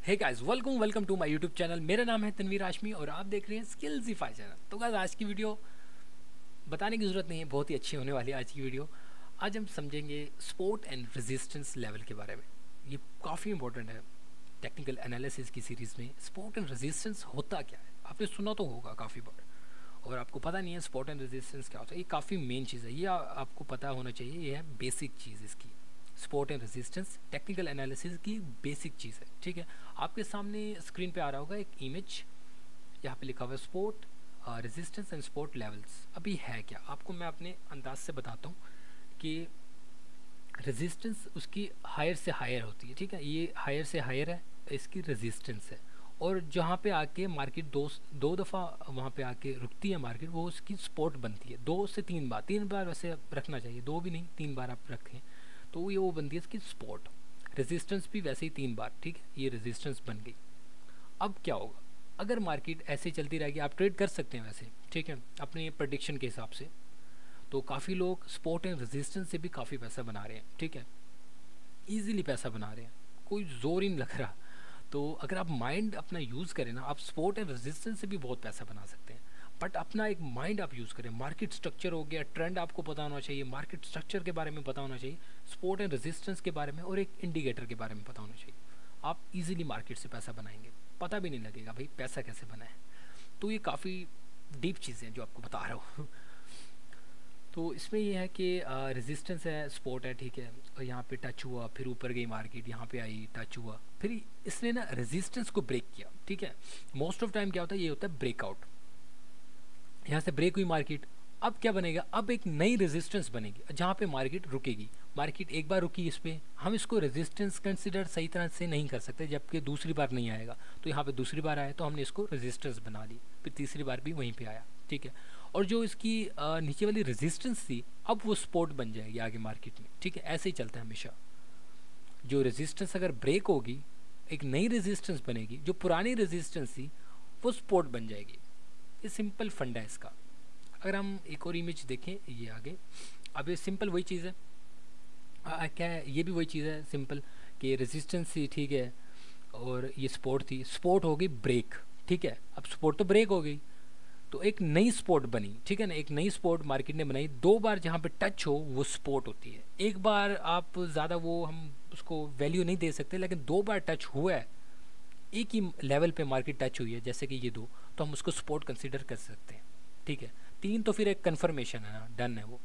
Hey guys, welcome to my YouTube channel. मेरा नाम है तनवीर हाशमी और आप देख रहे हैं स्किल्सify चैनल। तो गाइस, आज की वीडियो बताने की ज़रूरत नहीं है, बहुत ही अच्छी होने वाली है आज की वीडियो। आज हम समझेंगे स्पोर्ट एंड रेजिस्टेंस लेवल के बारे में। ये काफ़ी इंपॉर्टेंट है टेक्निकल एनालिसिस की सीरीज़ में। स्पोर्ट एंड रेजिस्टेंस होता क्या है, आपने सुना तो होगा काफ़ी बार, और आपको पता नहीं है स्पोर्ट एंड रेजिस्टेंस क्या होता है। ये काफ़ी मेन चीज़ है, ये आपको पता होना चाहिए। ये है बेसिक चीज़ इसकी। Sport and resistance technical analysis की बेसिक चीज़ है, ठीक है। आपके सामने स्क्रीन पे आ रहा होगा एक इमेज, यहाँ पे लिखा हुआ है sport resistance and sport levels. अभी है क्या, आपको मैं अपने अंदाज से बताता हूँ कि रेजिस्टेंस उसकी हायर से हायर होती है, ठीक है। ये हायर से हायर है, इसकी रेजिस्टेंस है। और जहाँ पे आके मार्केट दो दफ़ा वहाँ पे आके रुकती है मार्केट, वो उसकी स्पोर्ट बनती है। 2 से 3 बार, 3 बार वैसे रखना चाहिए, 2 भी नहीं 3 बार आप रखें तो ये वो बनती है इसकी स्पोर्ट। रेजिस्टेंस भी वैसे ही 3 बार, ठीक है। ये रेजिस्टेंस बन गई। अब क्या होगा, अगर मार्केट ऐसे चलती रहेगी, आप ट्रेड कर सकते हैं वैसे, ठीक है, अपने प्रडिक्शन के हिसाब से। तो काफ़ी लोग स्पोर्ट एंड रेजिस्टेंस से भी काफ़ी पैसा बना रहे हैं, ठीक है, ईजिली पैसा बना रहे हैं, कोई जोर ही नहीं लग रहा। तो अगर आप माइंड अपना यूज़ करें ना, आप स्पोर्ट एंड रेजिस्टेंस से भी बहुत पैसा बना सकते हैं। बट अपना एक माइंड आप यूज़ करें। मार्केट स्ट्रक्चर हो गया, ट्रेंड आपको पता होना चाहिए, मार्केट स्ट्रक्चर के बारे में पता होना चाहिए, स्पोर्ट एंड रेजिस्टेंस के बारे में और एक इंडिकेटर के बारे में पता होना चाहिए। आप इजीली मार्केट से पैसा बनाएंगे, पता भी नहीं लगेगा भाई पैसा कैसे बना है। तो ये काफ़ी डीप चीज़ें हैं जो आपको बता रहा हूँ। तो इसमें ये है कि रेजिस्टेंस है, सपोर्ट है, ठीक है, और यहाँ पे टच हुआ, फिर ऊपर गई मार्केट, यहाँ पे आई, टच हुआ, फिर इसने ना रेजिस्टेंस को ब्रेक किया, ठीक है। मोस्ट ऑफ टाइम क्या होता है, ये होता है ब्रेकआउट। यहाँ से ब्रेक हुई मार्केट, अब क्या बनेगा, अब एक नई रेजिस्टेंस बनेगी जहाँ पे मार्केट रुकेगी। मार्केट एक बार रुकी, इस पर हम इसको रेजिस्टेंस कंसिडर सही तरह से नहीं कर सकते, जबकि दूसरी बार नहीं आएगा। तो यहाँ पे दूसरी बार आया तो हमने इसको रेजिस्टेंस बना ली, फिर तीसरी बार भी वहीं पे आया, ठीक है। और जो इसकी नीचे वाली रेजिस्टेंस थी, अब वो सपोर्ट बन जाएगी आगे मार्केट में, ठीक है। ऐसे ही चलता है हमेशा। जो रेजिस्टेंस अगर ब्रेक होगी, एक नई रेजिस्टेंस बनेगी, जो पुरानी रेजिस्टेंस थी वो सपोर्ट बन जाएगी। ये सिंपल फंडा है इसका। अगर हम एक और इमेज देखें, ये आगे, अब ये सिंपल वही चीज़ है। क्या है, ये भी वही चीज़ है सिंपल, कि रेजिस्टेंस थी, ठीक है, और ये सपोर्ट थी, सपोर्ट हो गई ब्रेक, ठीक है। अब सपोर्ट तो ब्रेक हो गई, तो एक नई सपोर्ट बनी, ठीक है ना। एक नई सपोर्ट मार्केट ने बनाई। 2 बार जहाँ पे टच हो वो सपोर्ट होती है। एक बार आप ज़्यादा वो हम उसको वैल्यू नहीं दे सकते, लेकिन 2 बार टच हुआ है, एक ही लेवल पे मार्केट टच हुई है, जैसे कि ये 2, तो हम उसको सपोर्ट कंसीडर कर सकते हैं, ठीक है। 3 तो फिर एक कन्फर्मेशन है ना, डन है वो।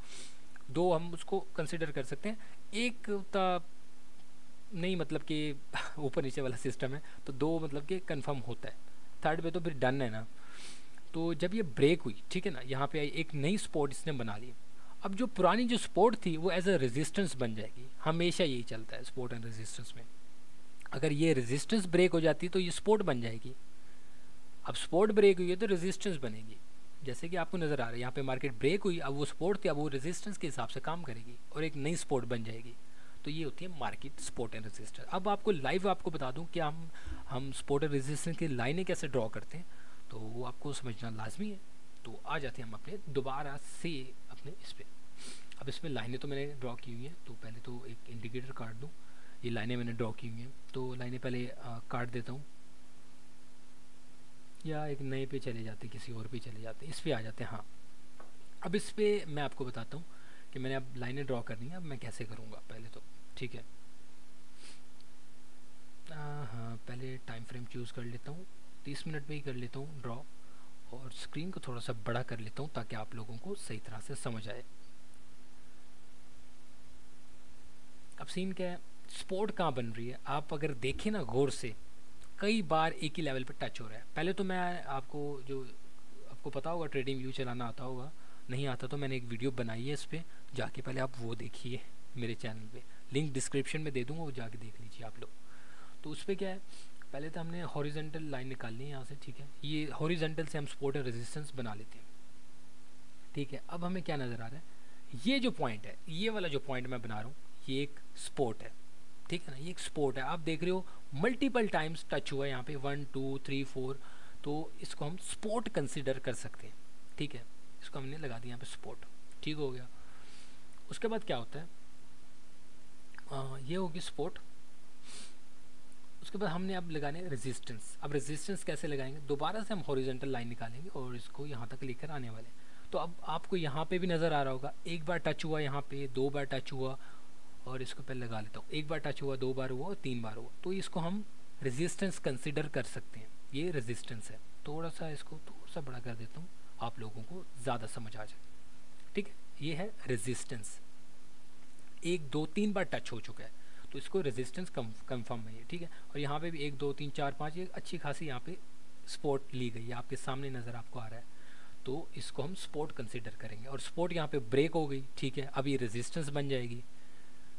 2 हम उसको कंसीडर कर सकते हैं। एक नहीं, मतलब कि ऊपर नीचे वाला सिस्टम है, तो 2 मतलब कि कंफर्म होता है। थर्ड पे तो फिर डन है ना। तो जब ये ब्रेक हुई, ठीक है ना, यहाँ पे आई एक नई सपोर्ट इसने बना ली। अब जो पुरानी जो सपोर्ट थी वो एज अ रेजिस्टेंस बन जाएगी। हमेशा यही चलता है सपोर्ट एंड रेजिस्टेंस में। अगर ये रेजिस्टेंस ब्रेक हो जाती तो ये सपोर्ट बन जाएगी। अब सपोर्ट ब्रेक हुई है तो रेजिस्टेंस बनेगी, जैसे कि आपको नज़र आ रहा है। यहाँ पे मार्केट ब्रेक हुई, अब वो सपोर्ट थी, अब वो रेजिस्टेंस के हिसाब से काम करेगी और एक नई सपोर्ट बन जाएगी। तो ये होती है मार्केट सपोर्ट एंड रेजिस्टेंस। अब आपको लाइव आपको बता दूं कि हम सपोर्ट एंड रेजिस्टेंस की लाइनें कैसे ड्रॉ करते हैं, तो वो आपको समझना लाजमी है। तो आ जाते हैं हम अपने दोबारा से अपने इस पर। अब इसमें लाइनें तो मैंने ड्रॉ की हुई हैं, तो पहले तो एक इंडिकेटर काट दूँ। ये लाइनें मैंने ड्रॉ की हुई हैं, तो लाइनें पहले काट देता हूँ, या एक नए पे चले जाते, किसी और पे चले जाते, इस पे आ जाते हैं। हाँ, अब इस पे मैं आपको बताता हूँ कि मैंने अब लाइनें ड्रॉ करनी है, अब मैं कैसे करूँगा पहले तो, ठीक है। हाँ, पहले टाइम फ्रेम चूज़ कर लेता हूँ, 30 मिनट में ही कर लेता हूँ ड्रॉ, और स्क्रीन को थोड़ा सा बड़ा कर लेता हूँ ताकि आप लोगों को सही तरह से समझ आए। अब सीन क्या है, स्पोर्ट कहाँ बन रही है, आप अगर देखें ना गौर से, कई बार एक ही लेवल पर टच हो रहा है। पहले तो मैं आपको, जो आपको पता होगा ट्रेडिंग व्यू चलाना आता होगा, नहीं आता तो मैंने एक वीडियो बनाई है इस पर, जाके पहले आप वो देखिए मेरे चैनल पे, लिंक डिस्क्रिप्शन में दे दूँगा, वो जाके देख लीजिए आप लोग। तो उस पर क्या है, पहले तो हमने हॉरिजेंटल लाइन निकालनी है यहाँ से, ठीक है। ये हॉरिजेंटल से हम सपोर्ट और रेजिस्टेंस बना लेते हैं, ठीक है। अब हमें क्या नज़र आ रहा है, ये जो पॉइंट है, ये वाला जो पॉइंट मैं बना रहा हूँ, ये एक सपोर्ट है, ठीक है ना। ये एक सपोर्ट है, आप देख रहे हो मल्टीपल टाइम्स टच हुआ है यहाँ पे, 1 2 3 4, तो इसको हम सपोर्ट कंसिडर कर सकते हैं, ठीक है। इसको हमने लगा दिया यहाँ पे सपोर्ट, ठीक हो गया। उसके बाद क्या होता है, ये होगी सपोर्ट, उसके बाद हमने अब लगाने रेजिस्टेंस। अब रेजिस्टेंस कैसे लगाएंगे, दोबारा से हम हॉरिजॉन्टल लाइन निकालेंगे और इसको यहाँ तक लेकर आने वाले। तो अब आपको यहाँ पे भी नज़र आ रहा होगा, एक बार टच हुआ यहाँ पे, 2 बार टच हुआ, और इसको पहले लगा लेता हूँ, एक बार टच हुआ, 2 बार हुआ और 3 बार हुआ, तो इसको हम रेजिस्टेंस कंसिडर कर सकते हैं। ये रेजिस्टेंस है। थोड़ा सा इसको थोड़ा सा बड़ा कर देता हूँ, आप लोगों को ज़्यादा समझ आ जाए। ठीक है, ये है रेजिस्टेंस। 1 2 3 बार टच हो चुका है तो इसको रेजिस्टेंस कंफर्म है ये। ठीक है, और यहाँ पे भी 1 2 3 4 5 एक अच्छी खासी यहाँ पे स्पॉट ली गई है, आपके सामने नज़र आपको आ रहा है, तो इसको हम स्पॉट कंसिडर करेंगे। और स्पॉट यहाँ पे ब्रेक हो गई, ठीक है, अब ये रेजिस्टेंस बन जाएगी।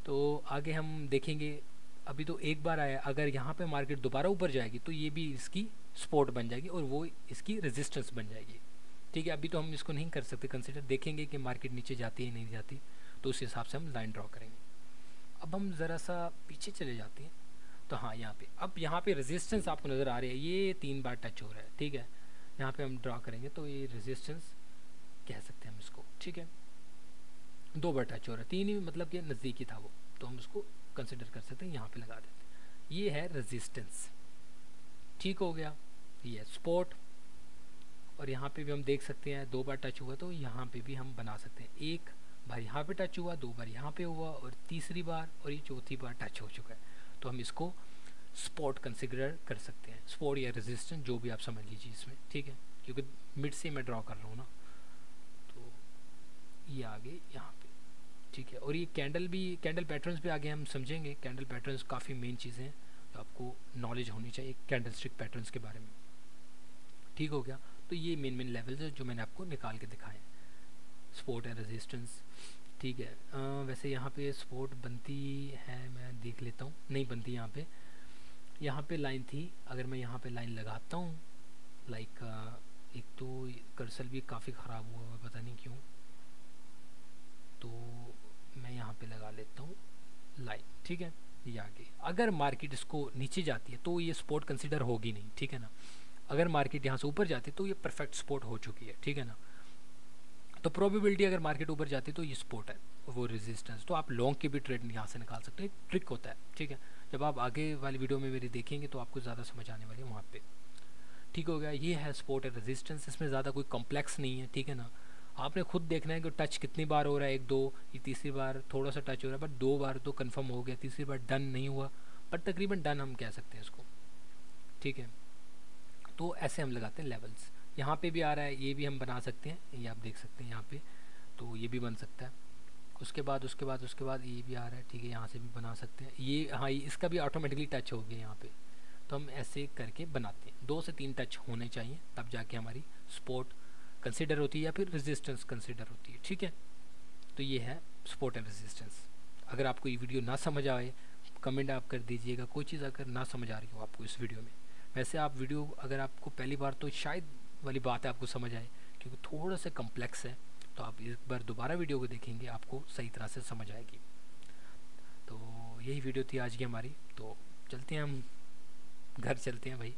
तो आगे हम देखेंगे, अभी तो एक बार आया, अगर यहाँ पे मार्केट दोबारा ऊपर जाएगी तो ये भी इसकी स्पॉट बन जाएगी और वो इसकी रेजिस्टेंस बन जाएगी। ठीक है, अभी तो हम इसको नहीं कर सकते कंसिडर, देखेंगे कि मार्केट नीचे जाती है नहीं जाती, तो उस हिसाब से हम लाइन ड्रॉ करेंगे। अब हम ज़रा सा पीछे चले जाते हैं, तो हाँ यहाँ पे अब यहाँ पे रेजिस्टेंस आपको नज़र आ रही है, ये 3 बार टच हो रहा है। ठीक है, यहाँ पे हम ड्रॉ करेंगे तो ये रेजिस्टेंस कह सकते हैं हम इसको। ठीक है, 2 बार टच हो रहा है, 3 ही मतलब कि नज़दीकी था वो, तो हम उसको कंसिडर कर सकते हैं, यहाँ पे लगा देते हैं। ये है रेजिस्टेंस। ठीक हो गया, ये स्पॉट। और यहाँ पे भी हम देख सकते हैं 2 बार टच हुआ, तो यहाँ पे भी हम बना सकते हैं, 1 बार यहाँ पे टच हुआ, 2 बार यहाँ पे हुआ, और तीसरी बार और ये चौथी बार टच हो चुका है, तो हम इसको स्पॉट कंसिडर कर सकते हैं। स्पॉट या रेजिस्टेंस जो भी आप समझ लीजिए इसमें। ठीक है, क्योंकि मिड से मैं ड्रॉ कर रहा हूँ ना, तो ये आगे यहाँ पे। ठीक है, और ये कैंडल भी, कैंडल पैटर्न्स भी आगे हम समझेंगे। कैंडल पैटर्न्स काफ़ी मेन चीज़ें हैं तो आपको नॉलेज होनी चाहिए कैंडल स्टिक पैटर्न्स के बारे में। ठीक हो गया, तो ये मेन लेवल्स है जो मैंने आपको निकाल के दिखाए, स्पॉट एंड रेजिस्टेंस। ठीक है, वैसे यहाँ पे स्पॉट बनती है, मैं देख लेता हूँ, नहीं बनती यहाँ पे लाइन थी, अगर मैं यहाँ पे लाइन लगाता हूँ, लाइक एक तो कर्सर भी काफ़ी ख़राब हुआ है, पता नहीं क्यों, तो मैं यहाँ पे लगा लेता हूँ लाइन। ठीक है, ये आगे अगर मार्केट इसको नीचे जाती है तो ये स्पॉट कंसिडर होगी नहीं। ठीक है ना, अगर मार्केट यहाँ से ऊपर जाती है तो ये परफेक्ट स्पॉट हो चुकी है। ठीक है ना, तो प्रोबेबिलिटी अगर मार्केट ऊपर जाती है तो ये स्पॉट है, वो रेजिस्टेंस। तो आप लॉन्ग की भी ट्रेड यहाँ से निकाल सकते हैं, ट्रिक होता है। ठीक है, जब आप आगे वाली वीडियो में मेरी देखेंगे तो आपको ज़्यादा समझ आने वाली है वहाँ पे। ठीक हो गया, ये है स्पॉट एंड रेजिस्टेंस, इसमें ज़्यादा कोई कॉम्प्लेक्स नहीं है। ठीक है ना, आपने खुद देखना है कि टच कितनी बार हो रहा है, 1 2, ये तीसरी बार थोड़ा सा टच हो रहा है, बट 2 बार तो कंफर्म हो गया, तीसरी बार डन नहीं हुआ, बट तकरीबन डन हम कह सकते हैं इसको। ठीक है, तो ऐसे हम लगाते हैं लेवल्स। यहाँ पे भी आ रहा है, ये भी हम बना सकते हैं, ये आप देख सकते हैं यहाँ पे, तो ये भी बन सकता है। उसके बाद ये भी आ रहा है। ठीक है, यहाँ से भी बना सकते हैं ये, हाँ इसका भी ऑटोमेटिकली टच हो गया यहाँ पे, तो हम ऐसे करके बनाते हैं। 2 से 3 टच होने चाहिए, तब जाके हमारी स्पॉट कंसिडर होती है या फिर रेजिस्टेंस कंसिडर होती है। ठीक है, तो ये है स्पॉट एंड रेजिस्टेंस। अगर आपको ये वीडियो ना समझ आए, कमेंट आप कर दीजिएगा, कोई चीज़ अगर ना समझ आ रही हो आपको इस वीडियो में। वैसे आप वीडियो अगर आपको पहली बार, तो शायद वाली बात है आपको समझ आए, क्योंकि थोड़ा सा कम्प्लेक्स है, तो आप एक बार दोबारा वीडियो को देखेंगे आपको सही तरह से समझ आएगी। तो यही वीडियो थी आज की हमारी, तो चलते हैं हम घर, चलते हैं भाई,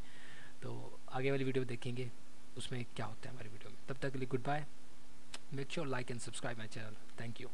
तो आगे वाली वीडियो देखेंगे उसमें क्या होता है हमारी वीडियो में। तब तक के लिए goodbye, make sure like and subscribe my channel. Thank you.